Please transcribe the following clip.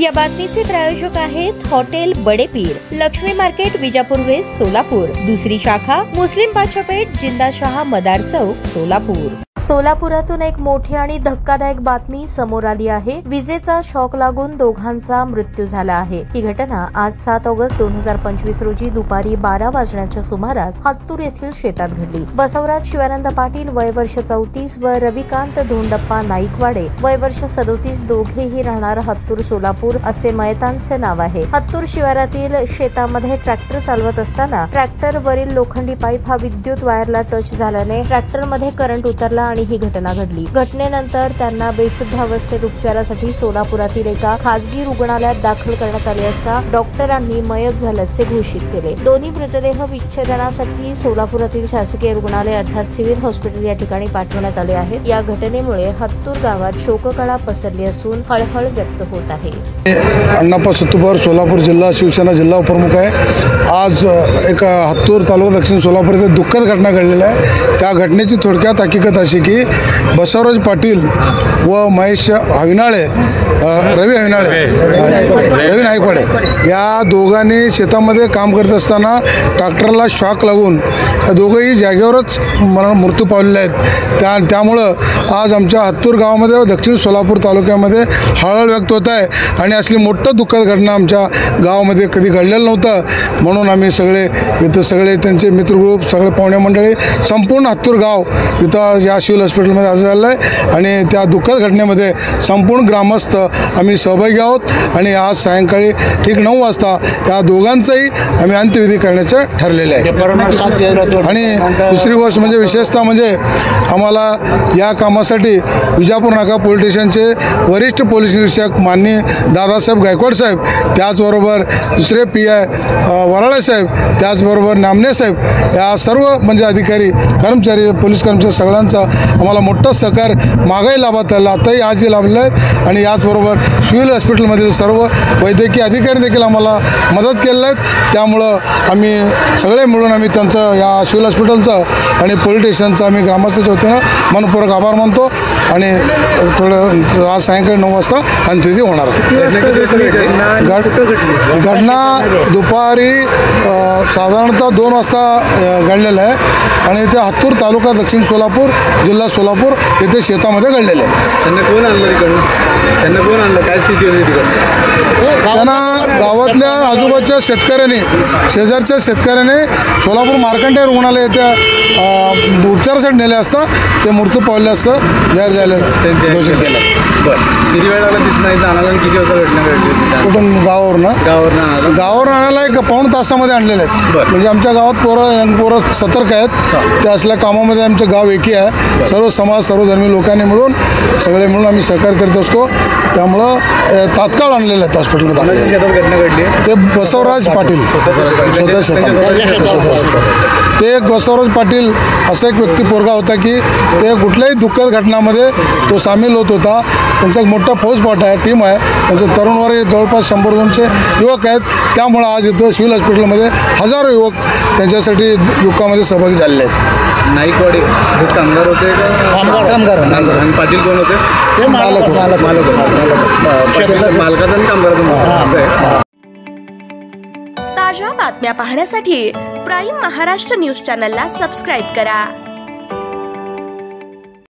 या बातमीचे प्रायोजक आहेत hotel Badepeer, Laxmi market, Vijapur west, Solapur. दुसरी शाखा मुस्लिम बादशाहपेठ, जिंदाशाह मदार चौक, सोलापूर। सोलापुरातून एक मोठी आणि धक्कादायक बातमी समोर आली आहे। विजेचा शॉक लागून दोघांचा मृत्यू झाला आहे। ही घटना आज 7 ऑगस्ट 2025 रोजी दुपारी 12 वाजण्याच्या सुमारास हत्तूर येथील शेतात घडली। बसवराज शिवानंद पाटील वय वर्ष 34 व रविकांत धोंडप्पा नाईकवाडे वय वर्ष 37 दोघेही राहणार हत्तूर, सोलापूर असे मयतांचे नाव आहे। हत्तूर शिवारातील शेतामध्ये ट्रॅक्टर चालवत असताना ट्रॅक्टर वरील लोखंडी पाईप हा विद्युत वायरला टच झाल्याने ट्रॅक्टरमध्ये करंट उतरला आणि ही घटना घडली। घटनेनंतर त्यांना बेशुद्ध अवस्थेत उपचारासाठी सोलापुरातील एका खासगी रुग्णालयात दाखल करण्यात आले असता डॉक्टरांनी मयत झाल्याचे घोषित केले। दोन्ही मृतदेह विच्छेदनासाठी सोलापुरातील शासकीय रुग्णालय अर्थात सिव्हिल हॉस्पिटल या ठिकाणी पाठवण्यात आले आहेत। या घटनेमुळे हत्तूर गावात शोककळा पसरली असून हळहळ व्यक्त होत आहे। अण्णाप्पा सत्तूपर, सोलापूर जिल्हा शिवसेना जिल्हा उपप्रमुख आहे। आज एक हत्तूर तालुका दक्षिण सोलापूर येथे दुःखद घटना घडलेली आहे। त्या घटनेची थोडक्यात हकीकत अशी की बसवराज पाटील व महेश हविनाळे, रवी नाईकवाडे या दोघांनी शेतामध्ये काम करत असताना ट्रॅक्टरला शॉक लागून या दोघंही जागेवरच मृत्यू पावलेले आहेत। त्यामुळं आज आमच्या हत्तूर गावामध्ये व दक्षिण सोलापूर तालुक्यामध्ये हळहळ व्यक्त होत आहे आणि असली मोठं दुःखद घटना आमच्या गावामध्ये कधी घडलेलं नव्हतं। म्हणून आम्ही सगळे इथं सगळे त्यांचे मित्रग्रुप, सगळे पाहुणे मंडळी, संपूर्ण हत्तूर गाव इथं या सिव्हिल हॉस्पिटलमध्ये हजर झालं आहे आणि त्या दुःखद घटनेमध्ये संपूर्ण ग्रामस्थ आम्ही सहभागी आहोत आणि आज सायंकाळी ठीक 9 वाजता या दोघांचाही आम्ही अंत्यविधी करण्याचे ठरलेले आहे। आणि दुसरी गोष्ट म्हणजे विशेषतः म्हणजे आम्हाला या कामासाठी विजापूर नाका पोलीस स्टेशनचे वरिष्ठ पोलीस निरीक्षक माननीय दादासाहेब गायकवाड साहेब, त्याचबरोबर दुसरे PI वराळे साहेब, त्याचबरोबर नामने साहेब या सर्व म्हणजे अधिकारी, कर्मचारी, पोलीस कर्मचारी सगळ्यांचा आम्हाला मोठा सहकार मागाही लाभत आला, आताही आजही लाभलं आहे। आणि याचबरोबर सिव्हिल हॉस्पिटलमधील सर्व वैद्यकीय अधिकारी देखील आम्हाला मदत केलेलं आहेत। त्यामुळं आम्ही सगळे मिळून आम्ही त्यांचं या सिव्हिल हॉस्पिटलचं आणि पोलीस स्टेशनचं आम्ही ग्रामस्थांच्या वतीनं मनपूर्वक आभार मानतो आणि थोडं आज सायंकाळी 9 वाजता अंत्यविधी होणार आहे। घटना दुपारी साधारणतः 2 वाजता घडलेलं आहे आणि ते हत्तूर तालुका दक्षिण सोलापूर जिल्हा सोलापूर येथे शेतामध्ये घडलेले आहे। त्यांना कोण आणलं, काय स्थिती होती तिकडे? त्यांना गावातल्या आजूबाजूच्या शेतकऱ्यांनी, शेजारच्या शेतकऱ्याने सोलापूर मार्कंडेय रुग्णालय येथे उपचारासाठी नेले असता ते मृत्यू पावले असतं जाहीर झालेलं घोषित केलं। किती वेळ लागला तिथं आणायला, किती वाजता घटना घडली? कुठून? गावावरून आणायला एक पाऊण तासामध्ये आणलेले आहेत। म्हणजे आमच्या गावात पोरं सतर्क आहेत, त्या असल्या कामामध्ये आमचं गाव एकी आहे। सर्व समाज, सर्व धर्मी लोकांनी मिळून सगळे मिळून आम्ही सहकार्य करत असतो। त्यामुळं तात्काळ आणलेलं आहेत हॉस्पिटलमध्ये। शेतात घटना घडली ते बसवराज पाटील स्वतः शेतात। ते एक बसवराज पाटील असा एक व्यक्ती पोरगा होता की ते कुठल्याही दुःखद घटनामध्ये तो सामील होत होता। त्यांचा एक मोठा फौजपाठ आहे, टीम आहे, त्यांचं तरुणवर्ग जवळपास 100-200 युवक आहेत। त्यामुळं आज इथं सिव्हिल हॉस्पिटलमध्ये हजारो युवक त्यांच्यासाठी दुःखामध्ये सहभागी झालेले आहेत। नाईकवाडे हे कामगार होते का? कामगार. आणि पाटील कोण होते? ते मालक. मालकाचं आणि कामगाराचं असं आहे। ताज्या बातम्या पाहण्यासाठी प्राईम महाराष्ट्र न्यूज चॅनलला सबस्क्राईब करा।